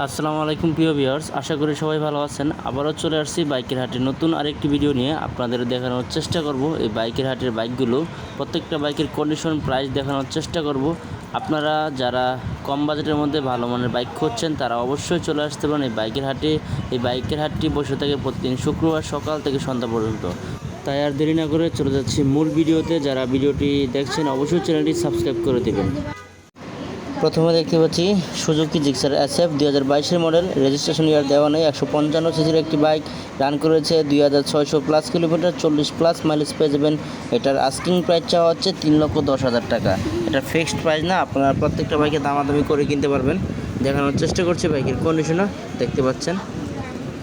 আসসালামু আলাইকুম প্রিয় ভিউয়ার্স, আশা করি সবাই ভালো আছেন। আবারও চলে আসছি বাইকের হাটে নতুন আরেকটি ভিডিও নিয়ে আপনাদের দেখানোর চেষ্টা করব। এই বাইকের হাটের বাইকগুলো প্রত্যেকটা বাইকের কন্ডিশন প্রাইস দেখানোর চেষ্টা করব। আপনারা যারা কম বাজেটের মধ্যে ভালো মানের বাইক খুঁজছেন তারা অবশ্যই চলে আসতে পারেন এই বাইকের হাটে। এই বাইকের হাটটি বসে থাকে প্রতিদিন শুক্রবার সকাল থেকে সন্ধ্যা পর্যন্ত। তাই আর দেরি না করে চলে যাচ্ছি মূল ভিডিওতে। যারা ভিডিওটি দেখছেন অবশ্যই চ্যানেলটি সাবস্ক্রাইব করে দেবেন। প্রথমে দেখতে পাচ্ছি Suzuki Gixxer SF 2022 model, registration ইয়ার দেওয়া নেই। 155 সিসির একটি বাইক, রান করেছে 2600+ কিলোমিটার, 40+ মাইলেজ পেয়ে যাবেন। এটার আস্কিং প্রাইস চাওয়া হচ্ছে 3,10,000 টাকা। এটা ফিক্সড প্রাইস না, আপনারা প্রত্যেকটা বাইকে দামাদামি করে কিনতে পারবেন। দেখানোর চেষ্টা করছি বাইকের কন্ডিশনও দেখতে পাচ্ছেন।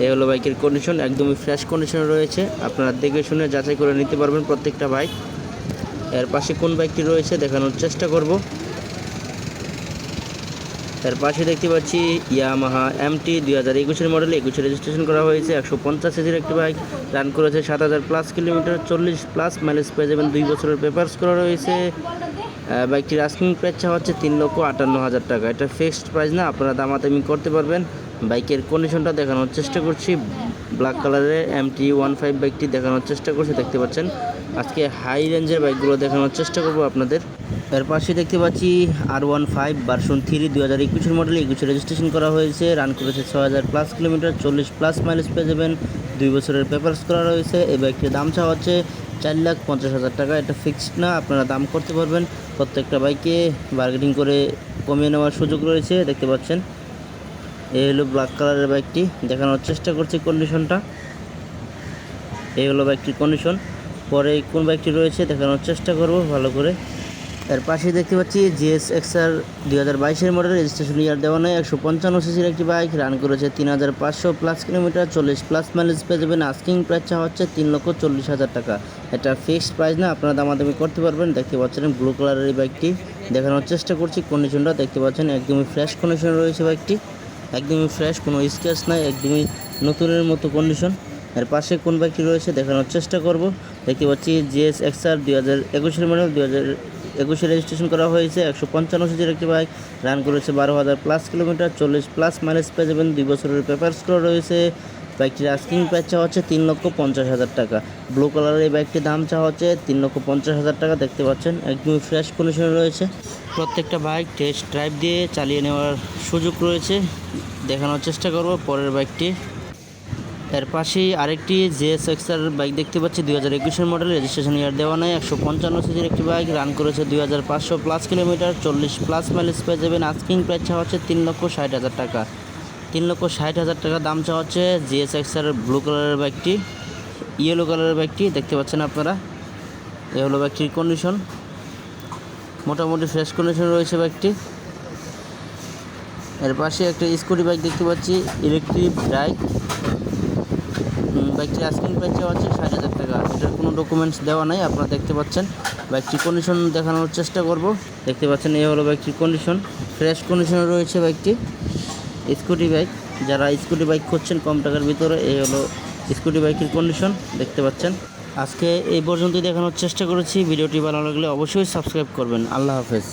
এই হলো বাইকের কন্ডিশন, একদমই ফ্রেশ কন্ডিশনে রয়েছে। আপনারা দেখে শুনে যাচাই করে নিতে পারবেন প্রত্যেকটা বাইক। এর পাশে কোন বাইকটি রয়েছে দেখানোর চেষ্টা করব। এর পাশে দেখতে পাচ্ছি ইয়ামাহা MT 2021 মডেল, 21 রেজিস্ট্রেশন করা হয়েছে। 150 সিসির একটি বাইক, রান করেছে 7,000+ কিলোমিটার, 40+ মাইলেজ পেয়ে যাবেন। 2 বছরের পেপারস করা রয়েছে। বাইকটির আস্কিং প্রাইস হচ্ছে 3,58,000 টাকা। এটা ফিক্সড প্রাইস না, আপনারা দামাদামি করতে পারবেন। বাইকের কন্ডিশনটা দেখানোর চেষ্টা করছি। ব্ল্যাক কালারের MT-15 বাইকটি দেখানোর চেষ্টা করছি, দেখতে পাচ্ছেন। আজকে হাই রেঞ্জের বাইকগুলো দেখানোর চেষ্টা করব আপনাদের। এর পাশে দেখতে পাচ্ছি R15 ভার্সন 3 2021 মডেল, 21 রেজিস্ট্রেশন করা হয়েছে। রান করেছে 6,000+ কিলোমিটার, 40+ মাইলেজ পেয়ে যাবেন। 2 বছরের পেপারস করা রয়েছে। এই বাইকটির দাম চাওয়া হচ্ছে 4,50,000 টাকা। এটা ফিক্সড না, আপনারা দাম করতে পারবেন। প্রত্যেকটা বাইকে বার্গেনিং করে কমিয়ে নেওয়ার সুযোগ রয়েছে, দেখতে পাচ্ছেন। এই হলো ব্ল্যাক কালারের বাইকটি, দেখানোর চেষ্টা করছি কন্ডিশনটা। এই হলো বাইকটির কন্ডিশন। পরে কোন বাইকটি রয়েছে দেখানোর চেষ্টা করব ভালো করে। এর পাশে দেখতে পাচ্ছি GS XR 2022 মডেল, রেজিস্ট্রেশন ইয়ার দেওয়া নেই। 155 সিসির একটি বাইক, রান করেছে 3,500+ কিলোমিটার, 40+ মাইলেজ পেয়ে যাবেন। আস্কিং প্রাইস চাওয়া হচ্ছে 3,40,000 টাকা। এটা ফিক্সড প্রাইস না, আপনারা দামাদামি করতে পারবেন। দেখতে পাচ্ছেন ব্লু কালারের এই বাইকটি, দেখানোর চেষ্টা করছি কন্ডিশনটা। দেখতে পাচ্ছেন একদমই ফ্রেশ কন্ডিশনে রয়েছে বাইকটি, একদমই ফ্রেশ, কোনো স্ক্র্যাচ নাই, একদমই নতুনের মতো কন্ডিশন। এর পাশে কোন বাইকটি রয়েছে দেখানোর চেষ্টা করব। দেখতে পাচ্ছি GS XR 2021 মডেল, 2021 রেজিস্ট্রেশন করা হয়েছে। 155 সিসির একটি বাইক, রান করেছে 12,000+ কিলোমিটার, 40+ মাইলেজ পেয়ে যাবেন। 2 বছরের পেপারস করা রয়েছে। বাইকটির আস্কিং প্রাইস চাওয়া হচ্ছে 3,50,000 টাকা। ব্লু কালারের এই বাইকটির দাম চাওয়া হচ্ছে 3,50,000 টাকা। দেখতে পাচ্ছেন একদমই ফ্রেশ কন্ডিশনে রয়েছে। প্রত্যেকটা বাইক টেস্ট ড্রাইভ দিয়ে চালিয়ে নেওয়ার সুযোগ রয়েছে, দেখানোর চেষ্টা করব পরের বাইকটি। এর পাশেই আরেকটি GS XR বাইক দেখতে পাচ্ছি, 2021 মডেল, রেজিস্ট্রেশন ইয়ার দেওয়া নেই। 155 সিসির একটি বাইক, রান করেছে 2,500+ কিলোমিটার, 40+ মাইলেজ পেয়ে যাবেন। আস্কিং প্রাইস চাওয়া হচ্ছে 3,60,000 টাকা। 3,60,000 টাকা দাম চাওয়া হচ্ছে GS XR ব্লু কালারের বাইকটি। ইয়েলো কালারের বাইকটি দেখতে পাচ্ছেন আপনারা। এ হলো বাইকটির কন্ডিশন, মোটামুটি ফ্রেশ কন্ডিশন রয়েছে বাইকটি। এর পাশে একটা স্কুটি বাইক দেখতে পাচ্ছি, ইলেকট্রিক বাইক। বাইকটির আস্কিং প্রাইস চাওয়া হচ্ছে 60,000 টাকা। এটার কোনো ডকুমেন্টস দেওয়া নাই, আপনারা দেখতে পাচ্ছেন। বাইকটির কন্ডিশন দেখানোর চেষ্টা করব। দেখতে পাচ্ছেন এই হলো বাইকটির কন্ডিশন, ফ্রেশ কন্ডিশনে রয়েছে বাইকটি। স্কুটি বাইক, যারা স্কুটি বাইক খুঁজছেন কম টাকার ভিতরে, এই হলো স্কুটি বাইকের কন্ডিশন, দেখতে পাচ্ছেন। আজকে এই পর্যন্তই দেখানোর চেষ্টা করেছি। ভিডিওটি ভালো লাগলে অবশ্যই সাবস্ক্রাইব করবেন। আল্লাহ হাফেজ।